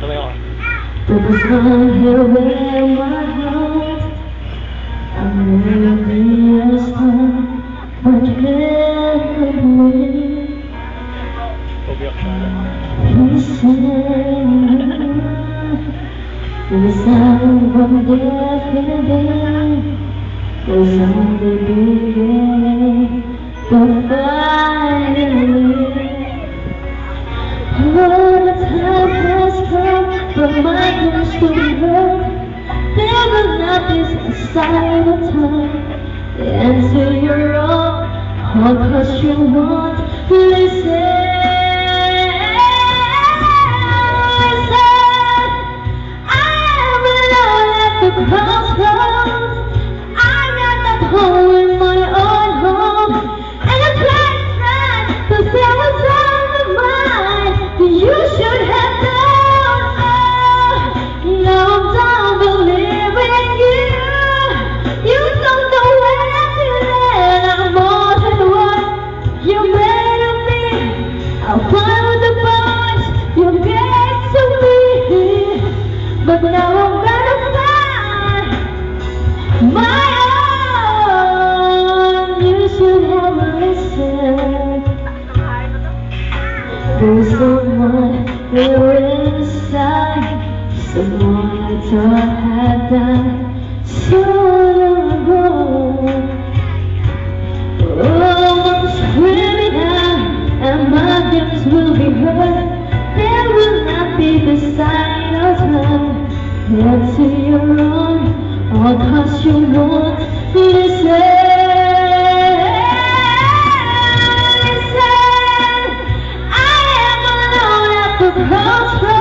There was one here where my heart I'm really as time but carefully he said the sound of death was only beginning but finally the time has come but my dreams will be heard. There will not be a sign of time. The answer you're wrong, all cause you want. Listen, I am alone at the crossroads. I got that hole in my own home, and a place right, but there was on my mind that you should have known. Now I'm done believing you. You don't know where I've been. I'm more than what you made of me. I'll find the boys you gave to me, but now I'm gonna find my own. You should have listened. There's someone here inside, someone I thought had died so long ago. Oh, I'm screaming out, and my dreams will be heard. There will not be the sign of time. Answer your own, all cause you want. Listen. Crossroads.